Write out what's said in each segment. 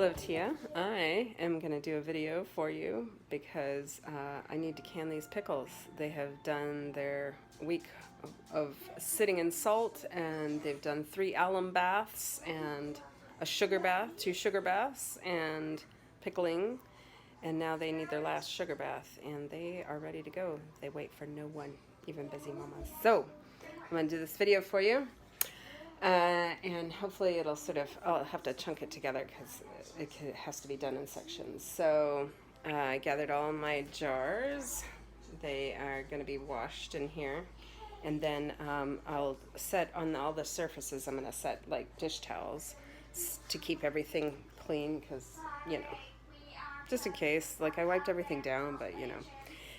Hello Tia, I am going to do a video for you because I need to can these pickles. They have done their week of sitting in salt, and they've done 3 alum baths and a sugar bath, 2 sugar baths and pickling, and now they need their last sugar bath and they are ready to go. They wait for no one, even busy mamas. So I'm going to do this video for you. And hopefully it'll I'll have to chunk it together because it has to be done in sections. So I gathered all my jars. They are going to be washed in here. And then I'll set on all the surfaces, I'm going to set like dish towels to keep everything clean because, just in case. Like I wiped everything down, but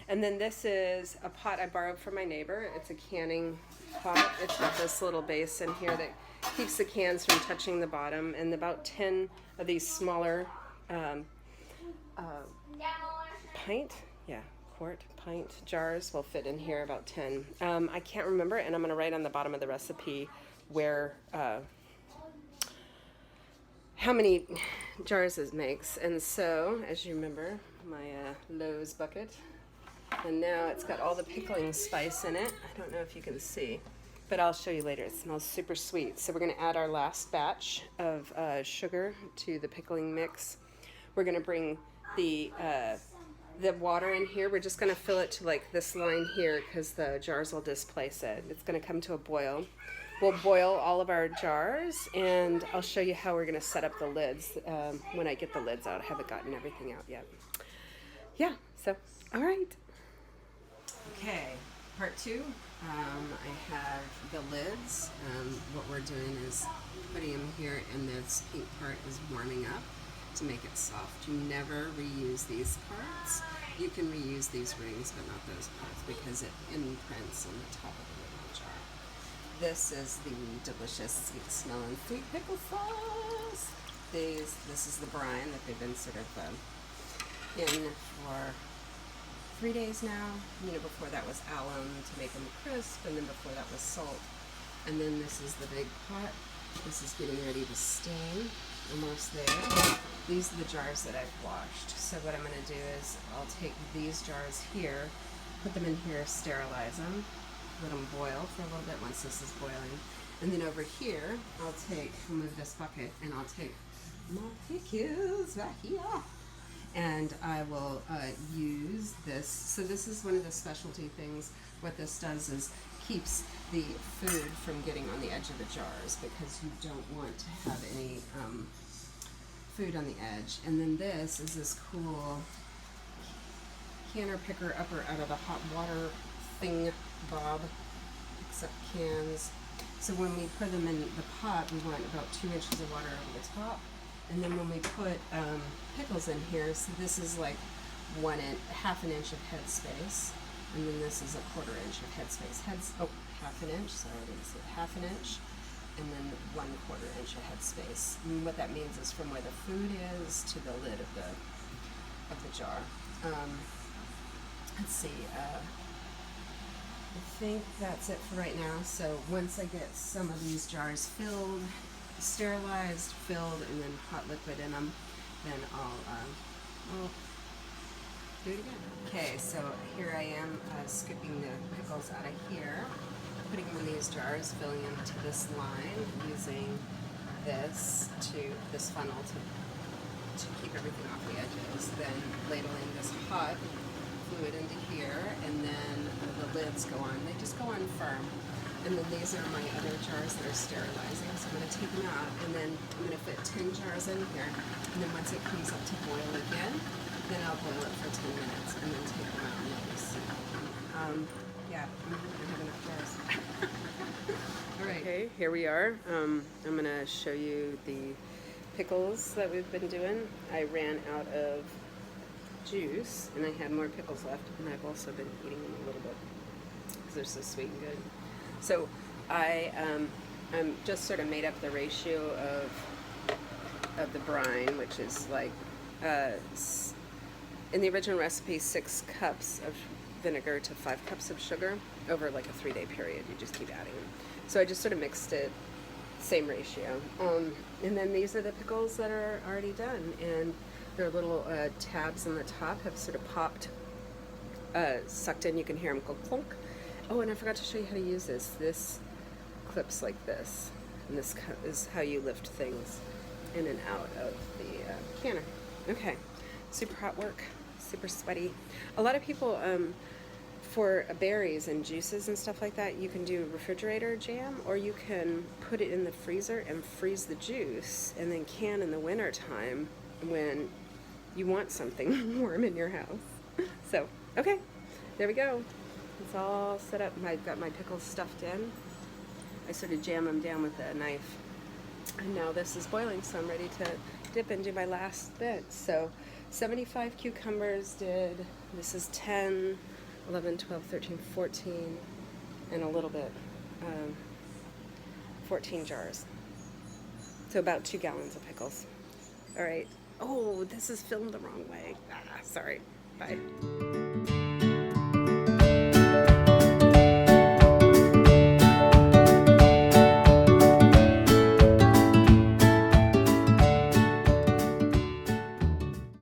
And then this is a pot I borrowed from my neighbor. It's a canning pot. It's got this little basin here that keeps the cans from touching the bottom, and about 10 of these smaller pint jars will fit in here, about 10. I can't remember, and I'm going to write on the bottom of the recipe where how many jars it makes. And so, as you remember, my Lowe's bucket. And now it's got all the pickling spice in it. I don't know if you can see, but I'll show you later. It smells super sweet. So we're going to add our last batch of sugar to the pickling mix. We're going to bring the water in here. We're just going to fill it to like this line here because the jars will displace it. It's going to come to a boil. We'll boil all of our jars, and I'll show you how we're going to set up the lids when I get the lids out. I haven't gotten everything out yet. Yeah, so all right. Okay, part 2. I have the lids. What we're doing is putting them here, and this pink part is warming up to make it soft. You never reuse these parts. You can reuse these rings, but not those parts because it imprints on the top of the little jar. This is the delicious, sweet-smelling sweet pickle sauce. This is the brine that they've been sort of in for 3 days now. Before that was alum to make them crisp, and then before that was salt. And then this is the big pot. This is getting ready to steam, almost there. These are the jars that I've washed. So what I'm going to do is I'll take these jars here, put them in here, sterilize them, let them boil for a little bit once this is boiling. And then over here, I'll move this bucket, and I'll take my pickles right here. And I will use this. So this is one of the specialty things. What this does is keeps the food from getting on the edge of the jars because you don't want to have any food on the edge. And then this is this cool canner picker upper out of the hot water thing bob, except cans. So when we put them in the pot, we want about 2 inches of water over the top. And then when we put pickles in here, so this is like half an inch of head space, and then this is a 1/4 inch of head space. Half an inch. Sorry, I didn't say half an inch, and then 1/4 inch of head space. And what that means is from where the food is to the lid of the jar. Let's see. I think that's it for right now. So once I get some of these jars filled, sterilized, filled, and then hot liquid in them, then I'll do it again. Okay, so here I am scooping the pickles out of here, putting them in these jars, filling them to this line, using this funnel to keep everything off the edges, then ladling this hot fluid into here, and then the lids go on. They just go on firm. And then these are my other jars that are sterilizing, so I'm going to take them out, and then I'm going to fit 10 jars in here, and then once it comes up to boil again, then I'll boil it for 10 minutes, and then take them out and let me see. Yeah, I have enough jars. All right. Okay, here we are. I'm going to show you the pickles that we've been doing. I ran out of juice, and I had more pickles left, and I've also been eating them a little bit because they're so sweet and good. So I'm just sort of made up the ratio of the brine, which is like in the original recipe 6 cups of vinegar to 5 cups of sugar over like a 3-day period. You just keep adding them. So I just sort of mixed it same ratio. And then these are the pickles that are already done, and their little tabs on the top have sort of popped, sucked in. You can hear them go clunk. Oh, and I forgot to show you how to use this. This clips like this, and this is how you lift things in and out of the canner. Okay, super hot work, super sweaty. A lot of people, for berries and juices and stuff like that, you can do refrigerator jam, or you can put it in the freezer and freeze the juice and then can in the winter time when you want something warm in your house. So, okay, there we go. It's all set up. I've got my pickles stuffed in. I sort of jam them down with a knife. And now this is boiling, so I'm ready to dip and do my last bit. So 75 cucumbers did, this is 10, 11, 12, 13, 14, and a little bit, 14 jars. So about 2 gallons of pickles. All right. Oh, this is filmed the wrong way. Sorry. Bye.